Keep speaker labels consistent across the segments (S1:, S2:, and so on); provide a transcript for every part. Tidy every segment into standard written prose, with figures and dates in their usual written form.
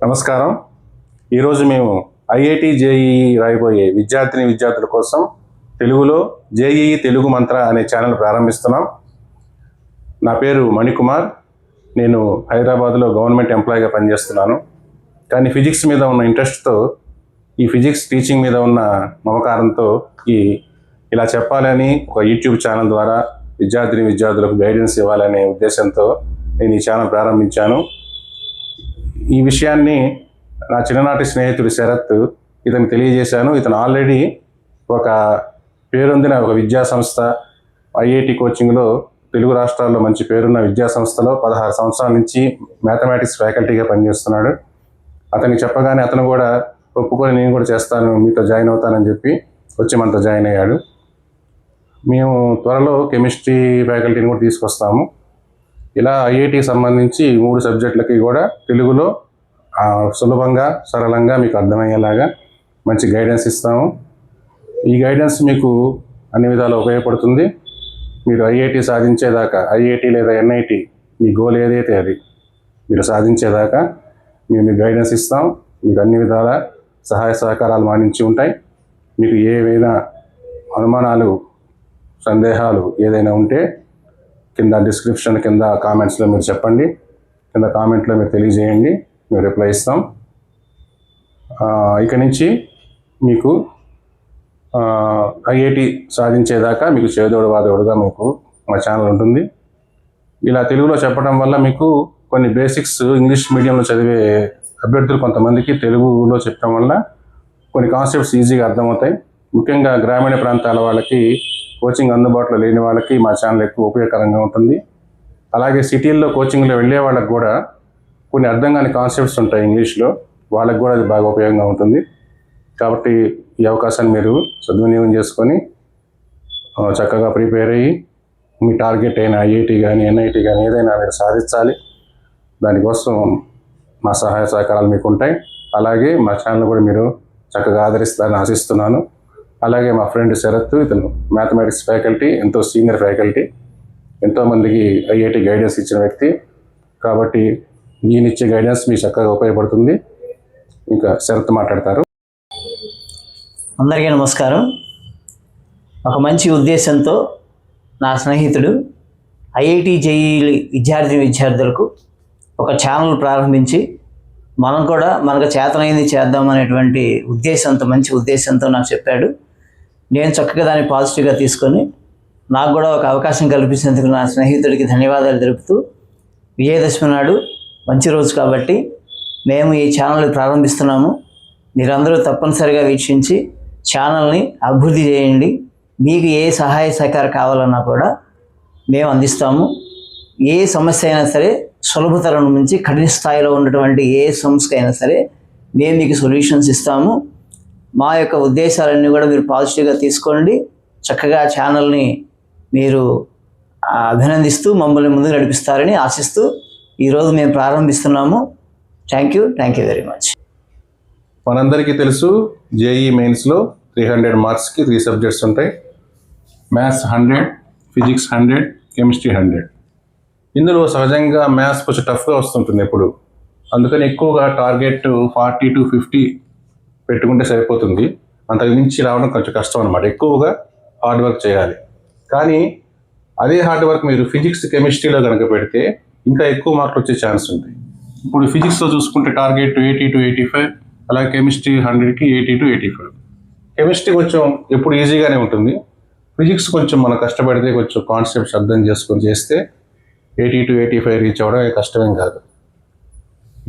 S1: నమస్కారం. ఈరోజు మేము ఐఐటి జేఈఈ రాయబోయే విద్యార్థుల కోసం తెలుగులో జేఈఈ తెలుగు మంత్ర అనే ఛానల్ ప్రారంభిస్తున్నాం. నా పేరు మణికుమార్. నేను హైదరాబాద్లో గవర్నమెంట్ ఎంప్లాయీగా పనిచేస్తున్నాను. కానీ ఫిజిక్స్ మీద ఉన్న ఇంట్రెస్ట్తో, ఈ ఫిజిక్స్ టీచింగ్ మీద ఉన్న మమకారంతో ఇలా చెప్పాలని ఒక యూట్యూబ్ ఛానల్ ద్వారా విద్యార్థులకు గైడెన్స్ ఇవ్వాలనే ఉద్దేశంతో నేను ఈ ఛానల్ ప్రారంభించాను. ఈ విషయాన్ని నా చిన్ననాటి స్నేహితుడు శరత్ ఇతనికి తెలియజేశాను. ఇతను ఆల్రెడీ ఒక పేరొందిన ఒక విద్యా సంస్థ ఐఐటి కోచింగ్లో తెలుగు రాష్ట్రాల్లో మంచి పేరున్న విద్యా సంస్థలో 16 సంవత్సరాల నుంచి మ్యాథమెటిక్స్ ఫ్యాకల్టీగా పనిచేస్తున్నాడు. అతనికి చెప్పగానే అతను కూడా ఒప్పుకొని నేను కూడా చేస్తాను, మీతో జాయిన్ అవుతానని చెప్పి వచ్చి మనతో జాయిన్ అయ్యాడు. మేము త్వరలో కెమిస్ట్రీ ఫ్యాకల్టీని కూడా తీసుకొస్తాము. ఇలా ఐఐటికి సంబంధించి 3 సబ్జెక్టులకి కూడా తెలుగులో సులభంగా సరళంగా మీకు అర్థమయ్యేలాగా మంచి గైడెన్స్ ఇస్తాము. ఈ గైడెన్స్ మీకు అన్ని విధాలు ఉపయోగపడుతుంది. మీరు ఐఐటి సాధించేదాకా, ఐఐటి లేదా ఎన్ఐటి మీ గోల్ ఏదైతే అది మీరు సాధించేదాకా మేము గైడెన్స్ ఇస్తాం. మీకు అన్ని విధాల సహాయ సహకారాలు మానించి ఉంటాయి. మీకు ఏవైనా అనుమానాలు, సందేహాలు ఏదైనా ఉంటే కింద డిస్క్రిప్షన్ కింద కామెంట్స్లో మీరు చెప్పండి. కింద కామెంట్లో మీరు తెలియజేయండి, మేము రిప్లై ఇస్తాం. ఇక నుంచి మీకు ఐఐటి సాధించేదాకా మీకు చేదోడు వాదోడుగా మీకు మా ఛానల్ ఉంటుంది. ఇలా తెలుగులో చెప్పడం వల్ల మీకు కొన్ని బేసిక్స్ ఇంగ్లీష్ మీడియంలో చదివే అభ్యర్థులు కొంతమందికి తెలుగులో చెప్పడం వల్ల కొన్ని కాన్సెప్ట్స్ ఈజీగా అర్థమవుతాయి. ముఖ్యంగా గ్రామీణ ప్రాంతాల వాళ్ళకి, కోచింగ్ అందుబాటులో లేని వాళ్ళకి మా ఛానల్ ఎక్కువ ఉపయోగకరంగా ఉంటుంది. అలాగే సిటీల్లో కోచింగ్లో వెళ్ళే వాళ్ళకి కూడా కొన్ని అర్థం కాని కాన్సెప్ట్స్ ఉంటాయి ఇంగ్లీష్లో, వాళ్ళకి కూడా అది బాగా ఉపయోగంగా ఉంటుంది. కాబట్టి ఈ అవకాశాన్ని మీరు సద్వినియోగం చేసుకొని చక్కగా ప్రిపేర్ అయ్యి మీ టార్గెట్ అయిన ఐఐటి కానీ ఎన్ఐటి కానీ ఏదైనా మీరు సాధించాలి. దానికోసం మా సహాయ సహకారాలు మీకు ఉంటాయి. అలాగే మా ఛానల్ కూడా మీరు చక్కగా ఆదరిస్తారని ఆశిస్తున్నాను. అలాగే మా ఫ్రెండ్ శరత్, ఇతను మ్యాథమెటిక్స్ ఫ్యాకల్టీ, ఎంతో సీనియర్ ఫ్యాకల్టీ, ఎంతోమందికి ఐఐటి గైడెన్స్ ఇచ్చిన వ్యక్తి. కాబట్టి ఈయనిచ్చే గైడెన్స్ మీకు చక్కగా ఉపయోగపడుతుంది. ఇంకా శరత్ మాట్లాడతారు.
S2: అందరికీ నమస్కారం. ఒక మంచి ఉద్దేశంతో నా స్నేహితుడు ఐఐటి జేఈఈ విద్యార్థులకు ఒక ఛానల్ ప్రారంభించి మనం కూడా మనకు చేతనైంది చేద్దామనేటువంటి ఉద్దేశంతో, మంచి ఉద్దేశంతో నాకు చెప్పాడు. నేను చక్కగా దాన్ని పాజిటివ్గా తీసుకొని నాకు కూడా ఒక అవకాశం కల్పించినందుకు నా స్నేహితుడికి ధన్యవాదాలు తెలుపుతూ, విజయదశమి నాడు మంచి రోజు కాబట్టి మేము ఈ ఛానల్ని ప్రారంభిస్తున్నాము. మీరందరూ తప్పనిసరిగా వీక్షించి ఛానల్ని అభివృద్ధి చేయండి. మీకు ఏ సహాయ సహకారం కావాలన్నా కూడా మేము అందిస్తాము. ఏ సమస్య అయినా సరే, సులభతరం నుంచి కఠిన స్థాయిలో ఉన్నటువంటి ఏ సమస్య అయినా సరే మేము మీకు సొల్యూషన్స్ ఇస్తాము. మా యొక్క ఉద్దేశాలన్నీ కూడా మీరు పాజిటివ్గా తీసుకోండి. చక్కగా ఛానల్ని మీరు అభినందిస్తూ మమ్మల్ని ముందుకు నడిపిస్తారని ఆశిస్తూ ఈరోజు మేము ప్రారంభిస్తున్నాము. Thank you very much.
S1: మనందరికీ తెలుసు, జేఈ మెయిన్స్లో 300 మార్క్స్కి 3 సబ్జెక్ట్స్ ఉంటాయి. Maths 100, physics 100, chemistry 100. ఇందులో సహజంగా మ్యాథ్స్ కొంచెం టఫ్గా వస్తుంటుంది ఎప్పుడు. అందుకని ఎక్కువగా టార్గెట్ 40 to 50 పెట్టుకుంటే సరిపోతుంది. అంతకు మించి రావడం కొంచెం కష్టం అనమాట. ఎక్కువగా హార్డ్ వర్క్ చేయాలి. కానీ అదే హార్డ్ వర్క్ మీరు ఫిజిక్స్, కెమిస్ట్రీలో కనుక పెడితే ఇంకా ఎక్కువ మార్కులు వచ్చే ఛాన్స్ ఉంది. ఇప్పుడు ఫిజిక్స్లో చూసుకుంటే టార్గెట్ 80 to 85, అలాగే కెమిస్ట్రీ 100కి 80 to 85. కెమిస్ట్రీ కొంచెం ఎప్పుడు ఈజీగానే ఉంటుంది. ఫిజిక్స్ కొంచెం మనం కష్టపడితే, కొంచెం కాన్సెప్ట్స్ అర్థం చేసుకొని చేస్తే 80 to 85 రీచ్ అవ్వడం కష్టమేం కాదు.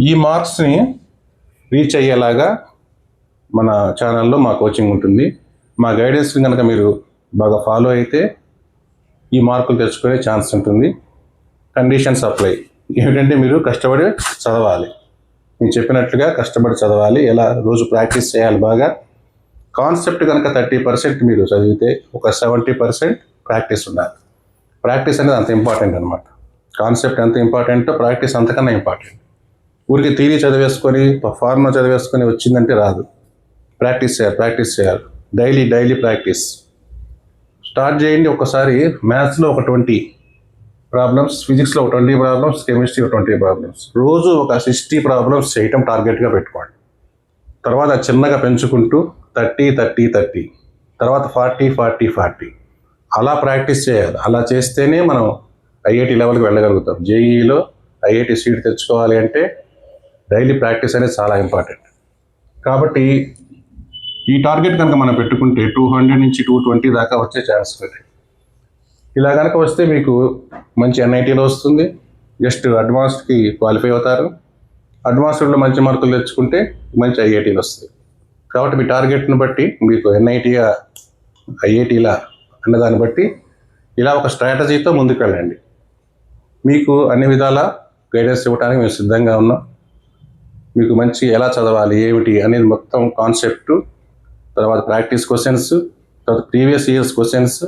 S1: ఈ మార్క్స్ని రీచ్ అయ్యేలాగా మన ఛానల్లో మా కోచింగ్ ఉంటుంది. మా గైడెన్స్ని కనుక మీరు బాగా ఫాలో అయితే ఈ మార్కులు తెచ్చుకునే ఛాన్స్ ఉంటుంది. Conditions apply. ఏమిటంటే మీరు కష్టపడి చదవాలి. నేను చెప్పినట్లుగా కష్టపడి చదవాలి. ఎలా రోజు ప్రాక్టీస్ చేయాలి బాగా. కాన్సెప్ట్ కనుక 30% మీరు చదివితే ఒక 70% ప్రాక్టీస్ ఉండాలి. ప్రాక్టీస్ అనేది అంత ఇంపార్టెంట్ అనమాట. కాన్సెప్ట్ ఎంత ఇంపార్టెంటో ప్రాక్టీస్ అంతకన్నా ఇంపార్టెంట్. ఊరికి థియరీ చదివేసుకొని, ఫార్ములా చదివేసుకొని వచ్చిందంటే రాదు. ప్రాక్టీస్ చేయాలి. డైలీ ప్రాక్టీస్ స్టార్ట్ చేయండి. ఒకసారి మ్యాథ్స్లో ఒక 20, ప్రాబ్లమ్స్, ఫిజిక్స్లో 20 ప్రాబ్లమ్స్, కెమిస్ట్రీ 20 ప్రాబ్లమ్స్. రోజు ఒక 60 ప్రాబ్లమ్స్ చేయటం టార్గెట్గా పెట్టుకోండి. తర్వాత చిన్నగా పెంచుకుంటూ 30, తర్వాత 40 అలా ప్రాక్టీస్ చేయాలి. అలా చేస్తేనే మనం ఐఐటి లెవెల్కి వెళ్ళగలుగుతాం. జేఈఈలో ఐఐటి సీట్ తెచ్చుకోవాలి అంటే డైలీ ప్రాక్టీస్ అనేది చాలా ఇంపార్టెంట్. కాబట్టి ఈ టార్గెట్ కనుక మనం పెట్టుకుంటే 200 నుంచి 220 దాకా వచ్చే ఛాన్స్ ఉంది. ఇలా కనుక వస్తే మీకు మంచి ఎన్ఐటీలో వస్తుంది. జస్ట్ అడ్వాన్స్డ్కి క్వాలిఫై అవుతారు. అడ్వాన్స్డ్లో మంచి మార్కులు తెచ్చుకుంటే మంచి ఐఐటీలు వస్తాయి. కాబట్టి మీ టార్గెట్ని బట్టి మీకు ఎన్ఐటీయా ఐఐటీలా అన్నదాన్ని బట్టి ఇలా ఒక స్ట్రాటజీతో ముందుకు వెళ్ళండి. మీకు అన్ని విధాల గైడెన్స్ ఇవ్వడానికి మేము సిద్ధంగా ఉన్నాం. మీకు మంచి ఎలా చదవాలి ఏమిటి అనేది మొత్తం కాన్సెప్ట్, తర్వాత ప్రాక్టీస్ క్వశ్చన్స్, తర్వాత ప్రీవియస్ ఇయర్స్ క్వశ్చన్స్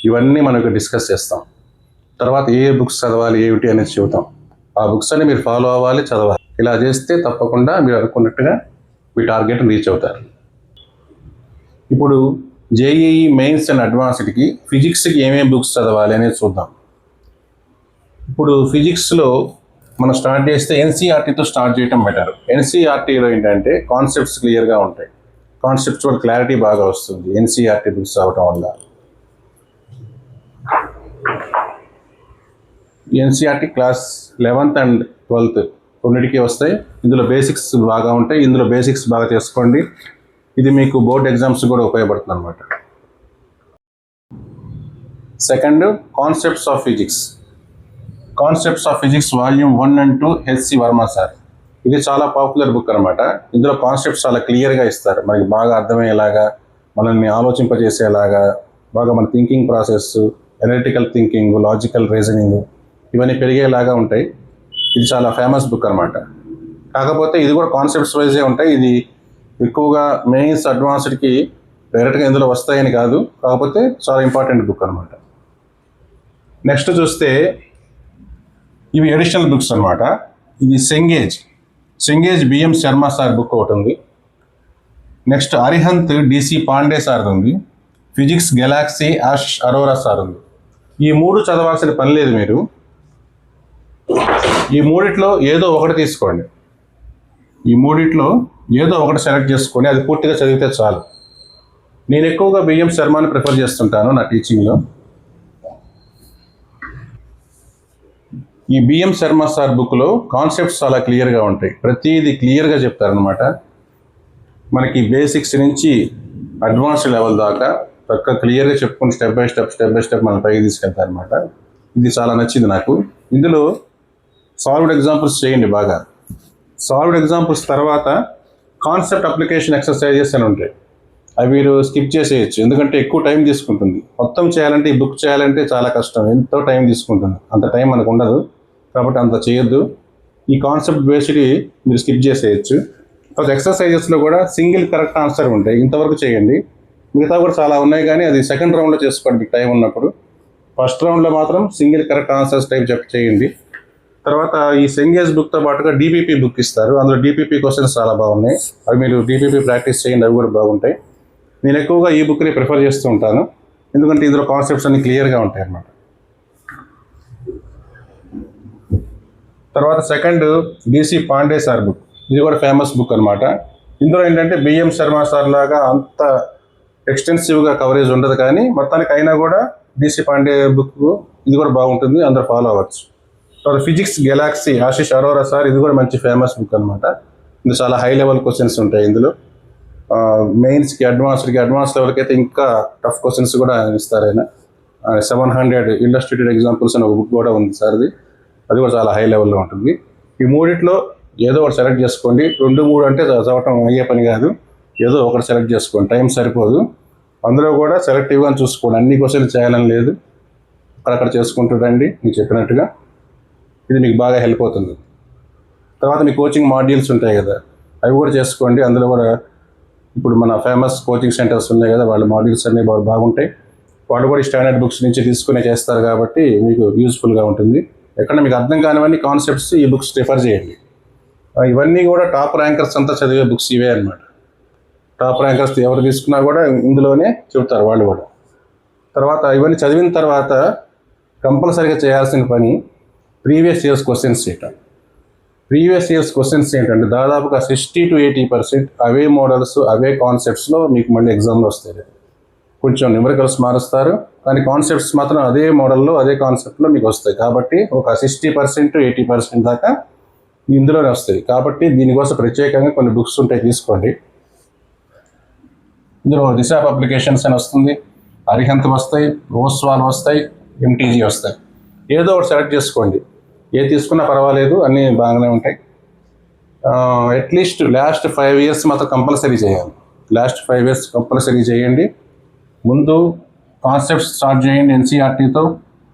S1: ఇవన్నీ మనకు డిస్కస్ చేస్తాం. తర్వాత ఏ బుక్స్ చదవాలి ఏమిటి అనేది చెబుతాం. ఆ బుక్స్ అన్ని మీరు ఫాలో అవ్వాలి, చదవాలి. ఇలా చేస్తే తప్పకుండా మీరు అనుకున్నట్టుగా మీ టార్గెట్ రీచ్ అవుతారు. ఇప్పుడు జేఈఈ మెయిన్స్ అండ్ అడ్వాన్స్డ్కి ఫిజిక్స్కి ఏమేమి బుక్స్ చదవాలి అనేది చూద్దాం. ఇప్పుడు ఫిజిక్స్లో మనం స్టార్ట్ చేస్తే ఎన్సీఆర్టీతో స్టార్ట్ చేయడం బెటర్. ఎన్సీఆర్టీలో ఏంటంటే కాన్సెప్ట్స్ క్లియర్గా ఉంటాయి, కాన్సెప్చువల్ క్లారిటీ బాగా వస్తుంది ఎన్సీఆర్టీ బుక్స్ అవటం వల్ల. NCERT class 11th and 12th రెండింటికి వస్తాయి. ఇందులో బేసిక్స్ బాగా ఉంటాయి. ఇందులో బేసిక్స్ బాగా చేసుకోండి. ఇది మీకు బోర్డ్ ఎగ్జామ్స్ కూడా ఉపయోగపడుతుంది అన్నమాట. Second, concepts of physics. Concepts of physics volume 1 and 2 HC Varma sir. ఇది చాలా పాపులర్ బుక్ అనమాట. ఇందులో కాన్సెప్ట్స్ చాలా క్లియర్గా ఇస్తారు, మనకి బాగా అర్థమయ్యేలాగా, మనల్ని ఆలోచింపజేసేలాగా, బాగా మన thinking process, analytical thinking, logical reasoning ఇవన్నీ పెరిగేలాగా ఉంటాయి. ఇది చాలా ఫేమస్ బుక్ అనమాట. కాకపోతే ఇది కూడా కాన్సెప్ట్స్ వైజే ఉంటాయి. ఇది ఎక్కువగా మెయిన్స్ అడ్వాన్స్డ్కి డైరెక్ట్గా ఇందులో వస్తాయని కాదు, కాకపోతే చాలా ఇంపార్టెంట్ బుక్ అనమాట. నెక్స్ట్ చూస్తే ఇవి ఎడిషనల్ బుక్స్ అనమాట. ఇది Cengage BM Sharma sir book ఒకటి ఉంది. Next Arihant DC Pandey sir ఉంది. ఫిజిక్స్ గెలాక్సీ ఆష్ అరోరా సార్ ఉంది. ఈ 3 చదవాల్సిన పని లేదు మీరు. ఈ మూడిట్లో ఏదో ఒకటి తీసుకోండి. ఈ మూడిట్లో ఏదో ఒకటి సెలెక్ట్ చేసుకొని అది పూర్తిగా చదివితే చాలు. నేను ఎక్కువగా బిఎం శర్మని ప్రిఫర్ చేస్తుంటాను నా టీచింగ్లో. ఈ బిఎం శర్మ సార్ బుక్లో కాన్సెప్ట్స్ చాలా క్లియర్గా ఉంటాయి, ప్రతిదీ క్లియర్గా చెప్తారనమాట. మనకి బేసిక్స్ నుంచి అడ్వాన్స్ లెవెల్ దాకా చక్కగా క్లియర్గా చెప్పుకుని స్టెప్ బై స్టెప్ మన పైకి తీసుకెళ్తారనమాట. ఇది చాలా నచ్చింది నాకు. ఇందులో సాల్వ్డ్ ఎగ్జాంపుల్స్ చేయండి బాగా. సాల్వ్డ్ ఎగ్జాంపుల్స్ తర్వాత కాన్సెప్ట్ అప్లికేషన్ ఎక్సర్సైజెస్ అని ఉంటాయి. అవి మీరు స్కిప్ చేసేయచ్చు, ఎందుకంటే ఎక్కువ టైం తీసుకుంటుంది. మొత్తం చేయాలంటే ఈ బుక్ చేయాలంటే చాలా కష్టం, ఎంతో టైం తీసుకుంటుంది. అంత టైం మనకు ఉండదు, కాబట్టి అంత చేయొద్దు. ఈ కాన్సెప్ట్ బేస్డ్ మీరు స్కిప్ చేసేయచ్చు. తర్వాత ఎక్సర్సైజెస్లో కూడా సింగిల్ కరెక్ట్ ఆన్సర్ ఉంటాయి, ఇంతవరకు చేయండి. మిగతా కూడా చాలా ఉన్నాయి, కానీ అది సెకండ్ రౌండ్లో చేసుకోండి మీకు టైం ఉన్నప్పుడు. ఫస్ట్ రౌండ్లో మాత్రం సింగిల్ కరెక్ట్ ఆన్సర్స్ టైప్ చేయండి. తర్వాత ఈ సెంగేజ్ బుక్తో పాటుగా డిపిపి బుక్ ఇస్తారు. అందులో డిపిపి క్వశ్చన్స్ చాలా బాగున్నాయి, అవి మీరు డిపిపి ప్రాక్టీస్ చేయండి, అవి కూడా బాగుంటాయి. నేను ఎక్కువగా ఈ బుక్ని ప్రిఫర్ చేస్తూ ఉంటాను, ఎందుకంటే ఇందులో కాన్సెప్ట్స్ అన్ని క్లియర్గా ఉంటాయి అన్నమాట. తర్వాత second DC Pandey sir book. ఇది కూడా ఫేమస్ బుక్ అనమాట. ఇందులో ఏంటంటే బిఎం శర్మ సార్ లాగా అంత ఎక్స్టెన్సివ్గా కవరేజ్ ఉండదు, కానీ మొత్తానికి అయినా కూడా డిసి పాండే బుక్ ఇది కూడా బాగుంటుంది, అందరూ ఫాలో అవ్వచ్చు. తర్వాత physics galaxy Ashish Arora sir, ఇది కూడా మంచి ఫేమస్ బుక్ అనమాట. ఇది చాలా హై లెవెల్ క్వశ్చన్స్ ఉంటాయి ఇందులో. మెయిన్స్కి అడ్వాన్స్ లెవెల్కి అయితే ఇంకా టఫ్ క్వశ్చన్స్ కూడా ఇస్తారు ఆయన. 700 ఇల్లస్ట్రేటెడ్ ఎగ్జాంపుల్స్ అని ఒక బుక్ కూడా ఉంది సార్ది, అది కూడా చాలా హై లెవెల్లో ఉంటుంది. ఈ మూడిట్లో ఏదో ఒకటి సెలెక్ట్ చేసుకోండి. 2-3 అంటే చదవటం అయ్యే పని కాదు, ఏదో ఒకటి సెలెక్ట్ చేసుకోండి, టైం సరిపోదు. అందులో కూడా సెలెక్టివ్గా చూసుకోండి, అన్ని క్వశ్చన్స్ చేయాలని లేదు, అక్కడక్కడ చేసుకుంటూ రండి మీకు చెప్పినట్టుగా. ఇది మీకు బాగా హెల్ప్ అవుతుంది. తర్వాత మీ కోచింగ్ మాడ్యూల్స్ ఉంటాయి కదా, అవి కూడా చేసుకోండి. అందులో కూడా ఇప్పుడు మన ఫేమస్ కోచింగ్ సెంటర్స్ ఉన్నాయి కదా, వాళ్ళ మాడ్యూల్స్ అన్నీ బాగుంటాయి. వాళ్ళు కూడా స్టాండర్డ్ బుక్స్ నుంచి తీసుకునే చేస్తారు, కాబట్టి మీకు యూస్ఫుల్గా ఉంటుంది. ఎక్కడ మీకు అర్థం కానివన్నీ కాన్సెప్ట్స్ ఈ బుక్స్ రిఫర్ చేయండి. ఇవన్నీ కూడా టాప్ ర్యాంకర్స్ అంతా చదివే బుక్స్ ఇవే అనమాట. టాప్ ర్యాంకర్స్ ఎవరు తీసుకున్నా కూడా ఇందులోనే చెబుతారు వాళ్ళు కూడా. తర్వాత ఇవన్నీ చదివిన తర్వాత కంపల్సరీగా చేయాల్సిన పని ప్రీవియస్ ఇయర్స్ క్వశ్చన్స్ చేయటం. ప్రీవియస్ ఇయర్స్ క్వశ్చన్స్ ఏంటంటే దాదాపుగా 60 to 80% అవే మోడల్స్ అవే కాన్సెప్ట్స్లో మీకు మళ్ళీ ఎగ్జామ్లో వస్తాయి. కొంచెం న్యూమరికల్స్ మారుస్తారు, కానీ కాన్సెప్ట్స్ మాత్రం అదే మోడల్లో అదే కాన్సెప్ట్లో మీకు వస్తాయి. కాబట్టి ఒక 60% to 80% దాకా ఇందులోనే వస్తాయి. కాబట్టి దీనికోసం ప్రత్యేకంగా కొన్ని బుక్స్ ఉంటాయి, తీసుకోండి. ఇందులో దిశ పబ్లికేషన్స్ అని వస్తుంది, అరిహంత్ వస్తాయి, ఓస్వాల్ వస్తాయి, ఎంటీజీ వస్తాయి. ఏదో ఒకటి సెలెక్ట్ చేసుకోండి, ఏ తీసుకున్నా పర్వాలేదు, అన్నీ బాగానే ఉంటాయి. అట్లీస్ట్ లాస్ట్ 5 years మాత్రం కంపల్సరీ చేయాలి. లాస్ట్ 5 years కంపల్సరీ చేయండి. ముందు కాన్సెప్ట్స్ స్టార్ట్ చేయండి ఎన్సీఆర్టీతో,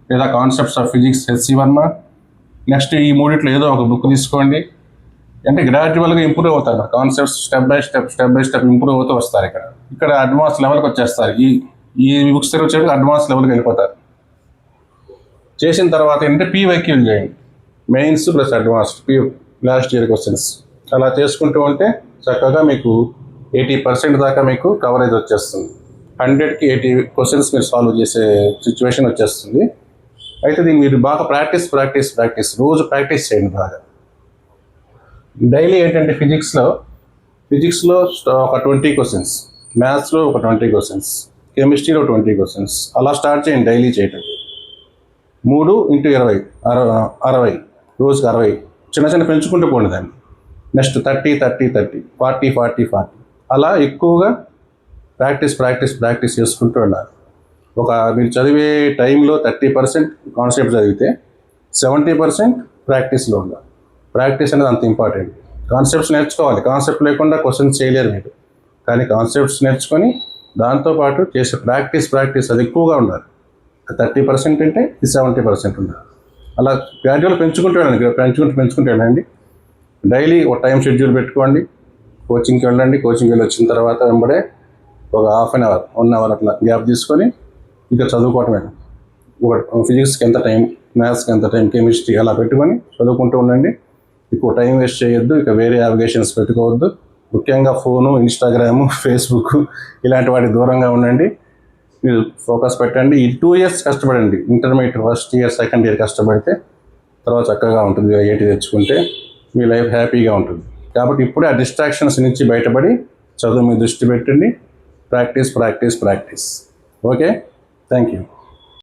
S1: లేదా concepts of physics HC Varma. Next ఈ మూడిట్లో ఏదో ఒక బుక్ తీసుకోండి. అంటే గ్రాడ్యువల్గా ఇంప్రూవ్ అవుతారు concepts, step by step improve అవుతూ వస్తారు. ఇక్కడ అడ్వాన్స్ లెవెల్కి వచ్చేస్తారు. ఈ బుక్స్ వచ్చేది అడ్వాన్స్ లెవెల్కి వెళ్ళిపోతారు. చేసిన తర్వాత ఏంటంటే పీవైక్యూలు చేయండి, mains plus advanced last year questions. అలా చేసుకుంటూ ఉంటే చక్కగా మీకు 80% దాకా మీకు కవరేజ్ వచ్చేస్తుంది. 100కి 80 క్వశ్చన్స్ మీరు సాల్వ్ చేసే సిచ్యువేషన్ వచ్చేస్తుంది. అయితే దీన్ని మీరు బాగా ప్రాక్టీస్ రోజు ప్రాక్టీస్ చేయండి బాగా. డైలీ ఏంటంటే ఫిజిక్స్లో ఒక 20 క్వశ్చన్స్, మ్యాథ్స్లో ఒక 20 క్వశ్చన్స్, కెమిస్ట్రీలో 20 క్వశ్చన్స్, అలా స్టార్ట్ చేయండి డైలీ చేయటం. 3 into 20 60, రోజుకి 60 చిన్న పెంచుకుంటూ పోండి దాన్ని. నెక్స్ట్ 30 40 అలా ఎక్కువగా ప్రాక్టీస్ చేసుకుంటూ ఉండాలి. మీరు చదివే టైంలో 30% కాన్సెప్ట్ చదివితే 70% ప్రాక్టీస్లో ఉండాలి. ప్రాక్టీస్ అనేది అంత ఇంపార్టెంట్. కాన్సెప్ట్స్ నేర్చుకోవాలి, కాన్సెప్ట్ లేకుండా క్వశ్చన్స్ చేయలేరు మీరు. కానీ కాన్సెప్ట్స్ నేర్చుకొని దాంతోపాటు చేసే ప్రాక్టీస్ అది ఎక్కువగా ఉండాలి. 30% అంటే 70% ఉండాలి. అలా గ్రాడ్యువల్ పెంచుకుంటూ వెళ్ళండి. డైలీ ఒక టైం షెడ్యూల్ పెట్టుకోండి, కోచింగ్కి వెళ్ళండి. కోచింగ్కి వెళ్ళి వచ్చిన తర్వాత వెంబడే ఒక 1 hour అట్లా గ్యాప్ తీసుకొని ఇక చదువుకోవటమే. ఫిజిక్స్కి ఎంత టైం, మ్యాథ్స్కి ఎంత టైం, కెమిస్ట్రీ అలా పెట్టుకొని చదువుకుంటూ ఉండండి. ఎక్కువ టైం వేస్ట్ చేయొద్దు, ఇక వేరే అప్లికేషన్స్ పెట్టుకోవద్దు. ముఖ్యంగా ఫోను, ఇన్స్టాగ్రాము, ఫేస్బుక్ ఇలాంటి వాటికి దూరంగా ఉండండి. మీరు ఫోకస్ పెట్టండి. ఈ 2 years కష్టపడండి. Intermediate first year, second year కష్టపడితే తర్వాత చక్కగా ఉంటుంది. ఐఐటీ తెచ్చుకుంటే మీ లైఫ్ హ్యాపీగా ఉంటుంది. కాబట్టి ఇప్పుడే ఆ డిస్ట్రాక్షన్స్ నుంచి బయటపడి చదువు మీద దృష్టి పెట్టండి. ప్రాక్టీస్. Okay, thank you.